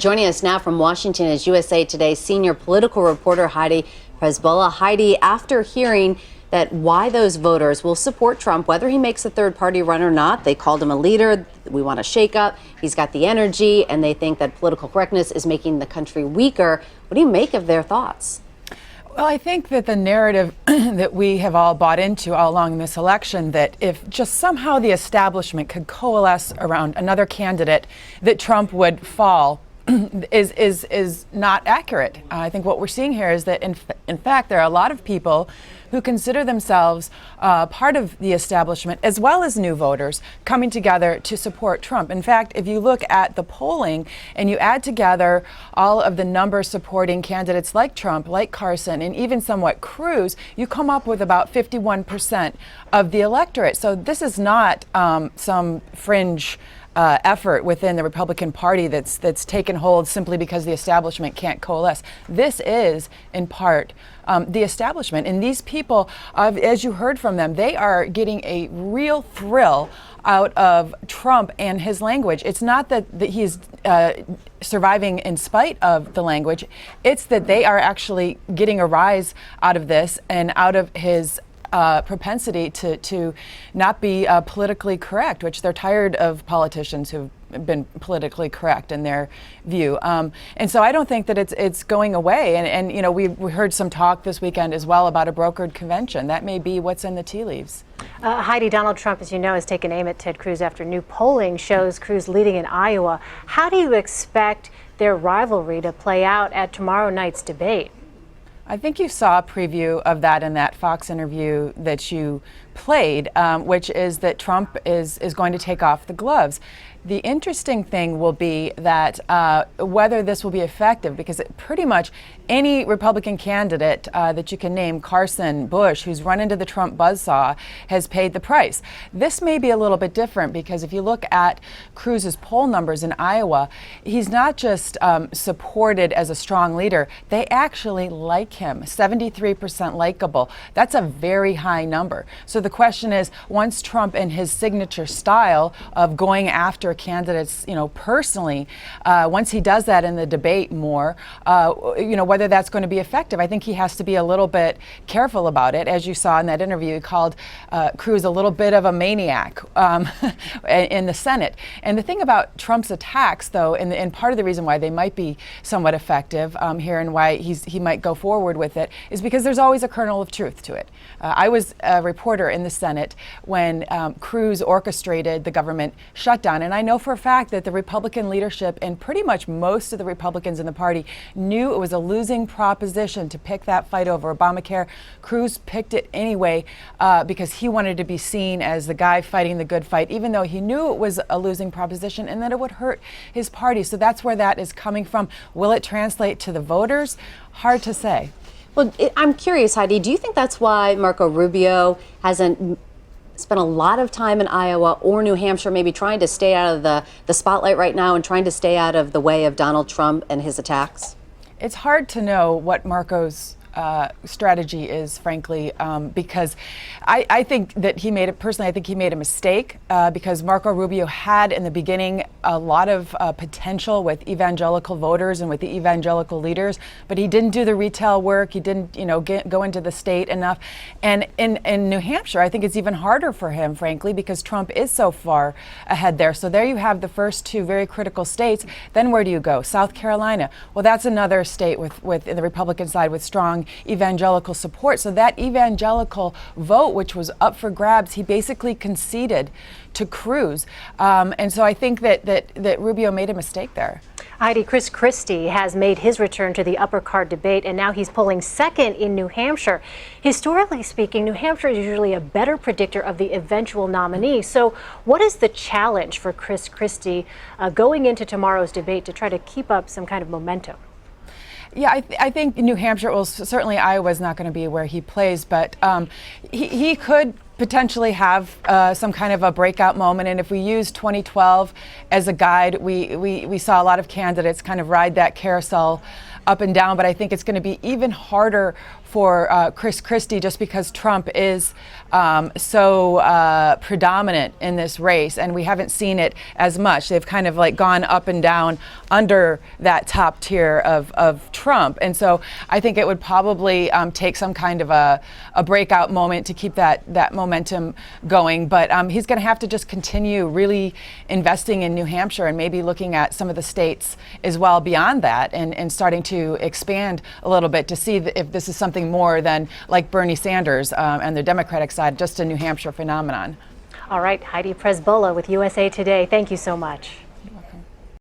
Joining us now from Washington is USA Today senior political reporter Heidi Przybyla. Heidi, after hearing that why those voters will support Trump, whether he makes a third party run or not, they called him a leader. We want a shakeup. He's got the energy, and they think that political correctness is making the country weaker. What do you make of their thoughts? Well, I think that the narrative that we have all bought into all along this election, that if just somehow the establishment could coalesce around another candidate, that Trump would fall, is not accurate. I think what we're seeing here is that, in fact, there are a lot of people who consider themselves part of the establishment, as well as new voters, coming together to support Trump. In fact, if you look at the polling and you add together all of the numbers supporting candidates like Trump, like Carson, and even somewhat Cruz, you come up with about 51% of the electorate. So this is not some fringe effort within the Republican Party that's taken hold simply because the establishment can't coalesce. This is, in part, the establishment. And these people, as you heard from them, they are getting a real thrill out of Trump and his language. It's not that he's surviving in spite of the language. It's that they are actually getting a rise out of this and out of his propensity to not be politically correct, which they're tired of politicians who've been politically correct in their view. And so I don't think that it's going away. And you know, we heard some talk this weekend as well about a brokered convention. That may be what's in the tea leaves. Heidi, Donald Trump, as you know, has taken aim at Ted Cruz after new polling shows Cruz leading in Iowa. How do you expect their rivalry to play out at tomorrow night's debate? I think you saw a preview of that in that Fox interview that you played, which is that Trump is going to take off the gloves. The interesting thing will be that whether this will be effective, because pretty much any Republican candidate that you can name, Carson, Bush, who's run into the Trump buzzsaw, has paid the price. This may be a little bit different because if you look at Cruz's poll numbers in Iowa, he's not just supported as a strong leader, they actually like him, 73% likable. That's a very high number. So the question is, once Trump and his signature style of going after candidates, you know, personally, once he does that in the debate more, you know, whether that's going to be effective. I think he has to be a little bit careful about it. As you saw in that interview, he called Cruz a little bit of a maniac in the Senate. And the thing about Trump's attacks, though, and part of the reason why they might be somewhat effective here and why he might go forward with it, is because there's always a kernel of truth to it. I was a reporter in the Senate when Cruz orchestrated the government shutdown, and I know for a fact that the Republican leadership and pretty much most of the Republicans in the party knew it was a losing proposition to pick that fight over Obamacare. Cruz picked it anyway because he wanted to be seen as the guy fighting the good fight, even though he knew it was a losing proposition and that it would hurt his party. So that's where that is coming from. Will it translate to the voters? Hard to say. Well, I'm curious, Heidi, do you think that's why Marco Rubio hasn't spent a lot of time in Iowa or New Hampshire, maybe trying to stay out of the spotlight right now and trying to stay out of the way of Donald Trump and his attacks? It's hard to know what Marco's strategy is, frankly, because I think that he made it, personally, I think he made a mistake because Marco Rubio had in the beginning a lot of potential with evangelical voters and with the evangelical leaders, but he didn't do the retail work. He didn't, you know, go into the state enough. And in New Hampshire, I think it's even harder for him, frankly, because Trump is so far ahead there. So there you have the first two very critical states. Then where do you go? South Carolina. Well, that's another state with the Republican side with strong evangelical support. So that evangelical vote, which was up for grabs, he basically conceded to Cruz. And so I think that Rubio made a mistake there. Heidi, Chris Christie has made his return to the upper card debate, and now he's polling second in New Hampshire. Historically speaking, New Hampshire is usually a better predictor of the eventual nominee. So what is the challenge for Chris Christie going into tomorrow's debate to try to keep up some kind of momentum? Yeah, I think New Hampshire, well, certainly Iowa's not going to be where he plays, but he could potentially have some kind of a breakout moment. And if we use 2012 as a guide, we saw a lot of candidates kind of ride that carousel up and down, but I think it's going to be even harder for Chris Christie just because Trump is so predominant in this race, and we haven't seen it as much. They've kind of like gone up and down under that top tier of Trump, and so I think it would probably take some kind of a breakout moment to keep that momentum going. But he's going to have to just continue really investing in New Hampshire and maybe looking at some of the states as well beyond that, and starting to expand a little bit to see if this is something more than like Bernie Sanders and the Democratic side, just a New Hampshire phenomenon. All right, Heidi Przybyla with USA Today. Thank you so much.